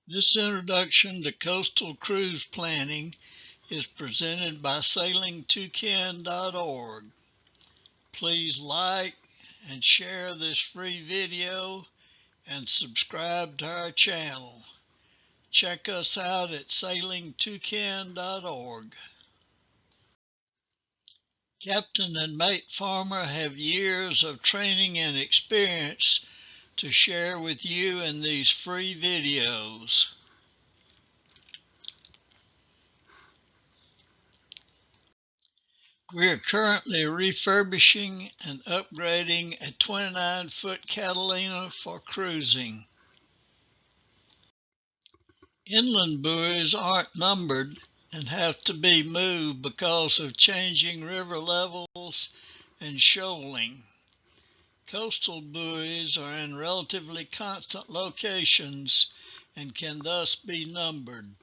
This introduction to coastal cruise planning is presented by sailingtoucan.org. Please like and share this free video and subscribe to our channel. Check us out at sailingtoucan.org. Captain and mate farmer have years of training and experience to share with you in these free videos. We are currently refurbishing and upgrading a 29-foot Catalina for cruising. Inland buoys aren't numbered and have to be moved because of changing river levels and shoaling. Coastal buoys are in relatively constant locations and can thus be numbered.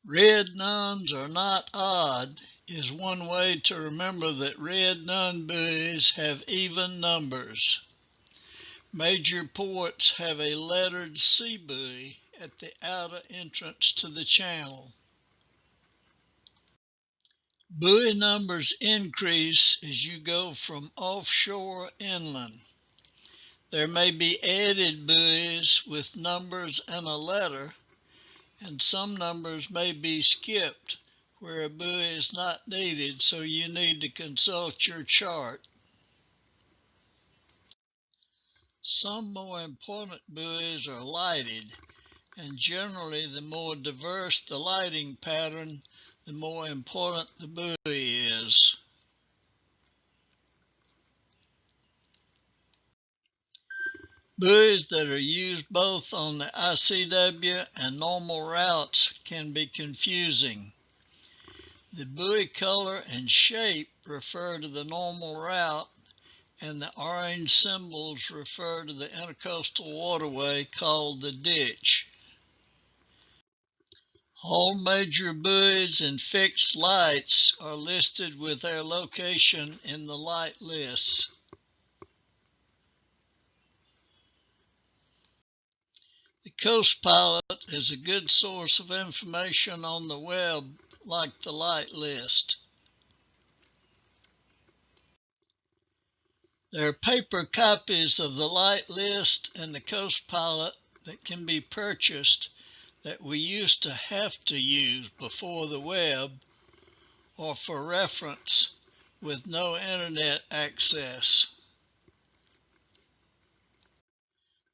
Red nuns are not odd is one way to remember that red nun buoys have even numbers. Major ports have a lettered C buoy at the outer entrance to the channel. Buoy numbers increase as you go from offshore inland. There may be added buoys with numbers and a letter, and some numbers may be skipped where a buoy is not needed, so you need to consult your chart. Some more important buoys are lighted, and generally the more diverse the lighting pattern, the more important the buoy is. Buoys that are used both on the ICW and normal routes can be confusing. The buoy color and shape refer to the normal route, and the orange symbols refer to the intercoastal waterway called the ditch. All major buoys and fixed lights are listed with their location in the light lists. The Coast Pilot is a good source of information on the web, like the light list. There are paper copies of the light list and the Coast Pilot that can be purchased that we used to have to use before the web or for reference with no internet access.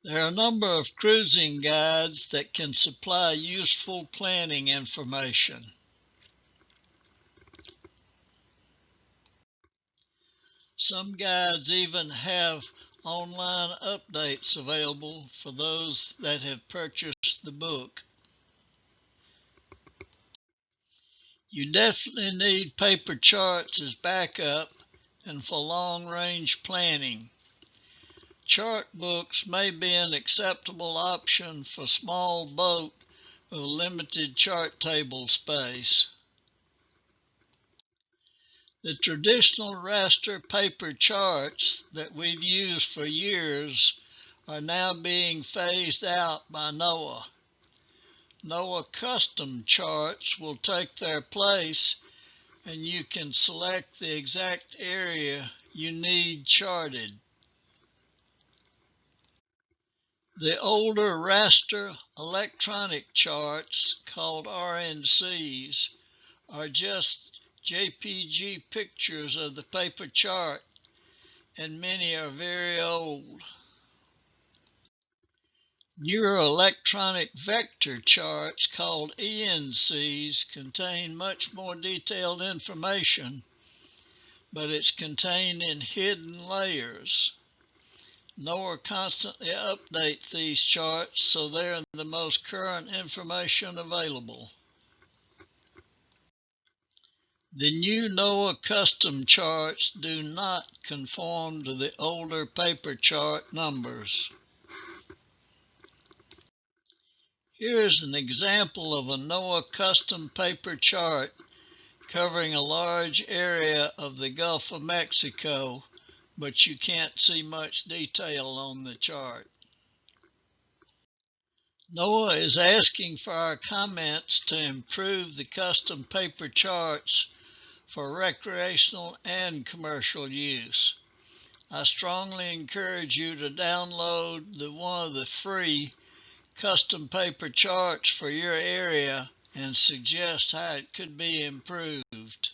There are a number of cruising guides that can supply useful planning information. Some guides even have online updates available for those that have purchased the book. You definitely need paper charts as backup and for long-range planning. Chart books may be an acceptable option for small boat with limited chart table space. The traditional raster paper charts that we've used for years are now being phased out by NOAA. NOAA custom charts will take their place, and you can select the exact area you need charted. The older raster electronic charts, called RNCs, are just JPG pictures of the paper chart, and many are very old. Newer electronic vector charts, called ENCs, contain much more detailed information, but it's contained in hidden layers. NOAA constantly updates these charts, so they're the most current information available. The new NOAA custom charts do not conform to the older paper chart numbers. Here's an example of a NOAA custom paper chart covering a large area of the Gulf of Mexico, but you can't see much detail on the chart. Noah is asking for our comments to improve the custom paper charts for recreational and commercial use. I strongly encourage you to download one of the free custom paper charts for your area and suggest how it could be improved.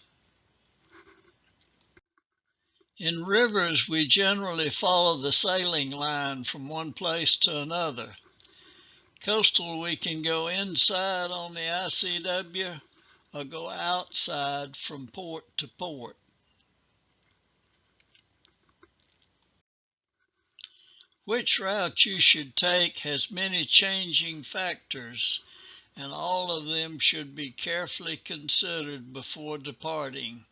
In rivers, we generally follow the sailing line from one place to another. Coastal, we can go inside on the ICW or go outside from port to port. Which route you should take has many changing factors, and all of them should be carefully considered before departing.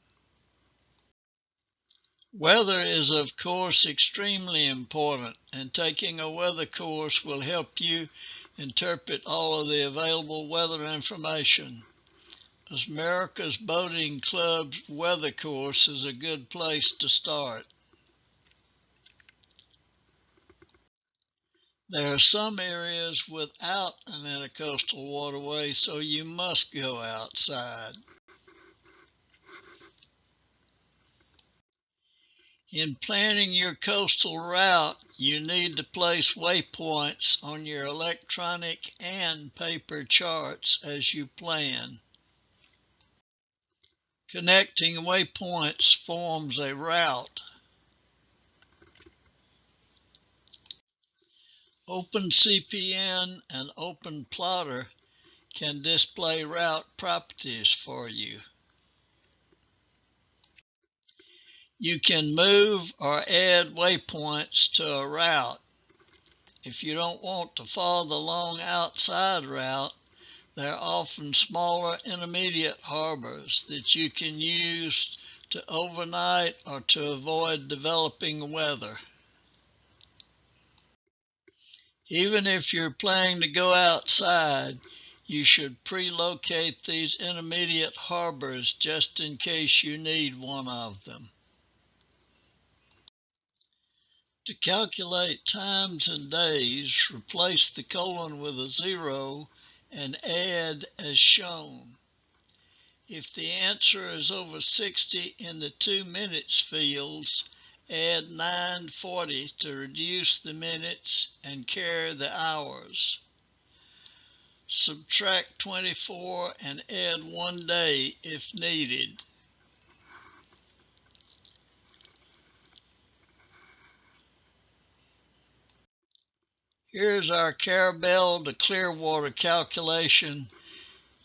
Weather is, of course, extremely important, and taking a weather course will help you interpret all of the available weather information. America's Boating Club's weather course is a good place to start. There are some areas without an intercoastal waterway, so you must go outside. In planning your coastal route, you need to place waypoints on your electronic and paper charts as you plan. Connecting waypoints forms a route. OpenCPN and OpenPlotter can display route properties for you. You can move or add waypoints to a route. If you don't want to follow the long outside route, there are often smaller intermediate harbors that you can use to overnight or to avoid developing weather. Even if you're planning to go outside, you should pre-locate these intermediate harbors just in case you need one of them. To calculate times and days, replace the colon with a 0 and add as shown. If the answer is over 60 in the 2 minutes fields, add 940 to reduce the minutes and carry the hours. Subtract 24 and add 1 day if needed. Here's our Carabel to Clearwater calculation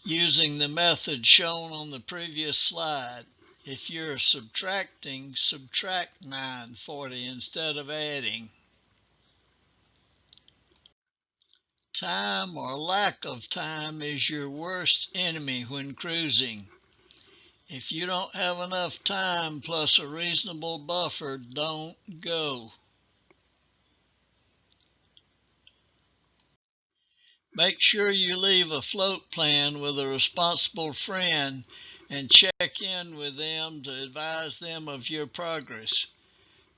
using the method shown on the previous slide. If you're subtracting, subtract 940 instead of adding. Time or lack of time is your worst enemy when cruising. If you don't have enough time plus a reasonable buffer, don't go. Make sure you leave a float plan with a responsible friend and check in with them to advise them of your progress.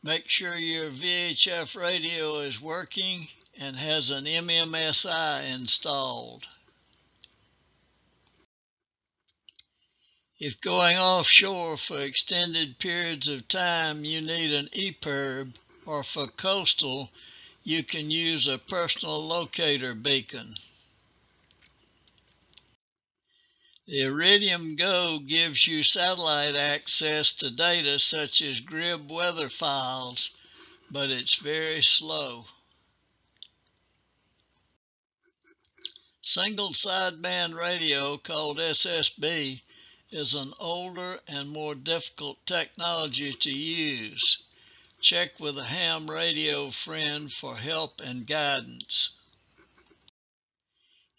Make sure your VHF radio is working and has an MMSI installed. If going offshore for extended periods of time, you need an EPIRB, or for coastal, you can use a personal locator beacon. The Iridium Go gives you satellite access to data such as GRIB weather files, but it's very slow. Single sideband radio, called SSB, is an older and more difficult technology to use. Check with a ham radio friend for help and guidance.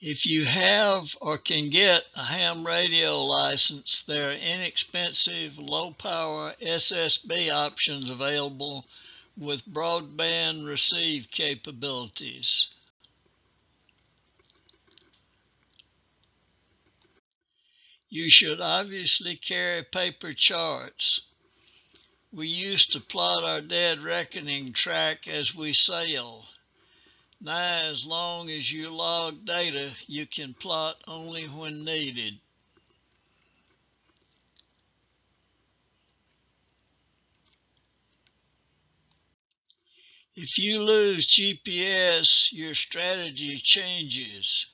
If you have or can get a ham radio license, there are inexpensive, low-power SSB options available with broadband receive capabilities. You should obviously carry paper charts. We used to plot our dead reckoning track as we sail. Now, as long as you log data, you can plot only when needed. If you lose GPS, your strategy changes.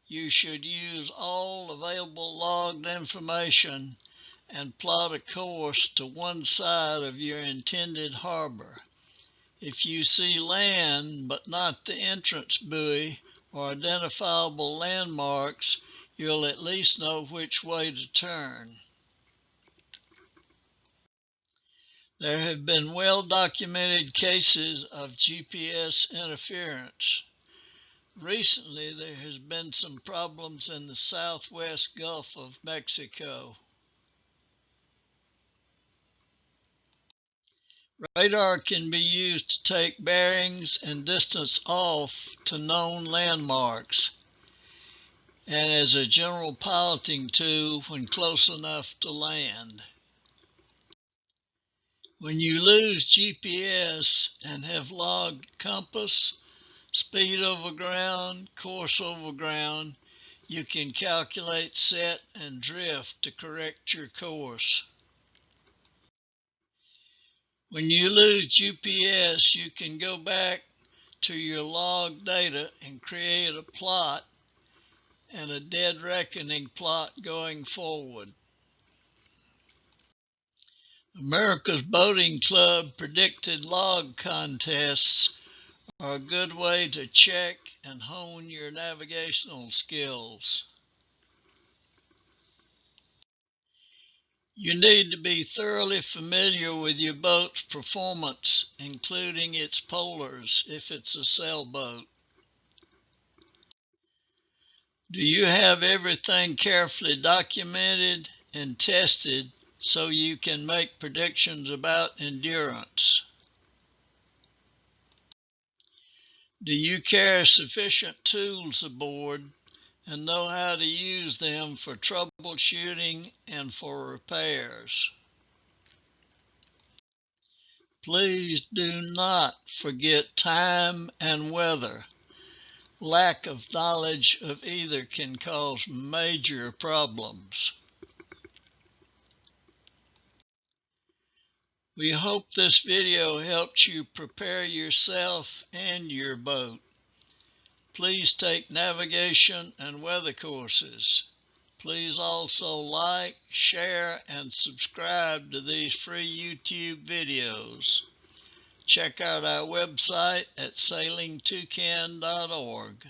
You should use all available logged information and plot a course to one side of your intended harbor. If you see land but not the entrance buoy or identifiable landmarks, you'll at least know which way to turn. There have been well-documented cases of GPS interference. Recently, there has been some problems in the southwest Gulf of Mexico. Radar can be used to take bearings and distance off to known landmarks, and as a general piloting tool when close enough to land. When you lose GPS and have logged compass, speed over ground, course over ground, you can calculate set and drift to correct your course. When you lose GPS, you can go back to your log data and create a plot and a dead reckoning plot going forward. America's Boating Club predicted log contests are a good way to check and hone your navigational skills. You need to be thoroughly familiar with your boat's performance, including its polars if it's a sailboat. Do you have everything carefully documented and tested so you can make predictions about endurance? Do you carry sufficient tools aboard and know how to use them for troubleshooting and for repairs? Please do not forget time and weather. Lack of knowledge of either can cause major problems. We hope this video helped you prepare yourself and your boat. Please take navigation and weather courses. Please also like, share, and subscribe to these free YouTube videos. Check out our website at sailingtoucan.org.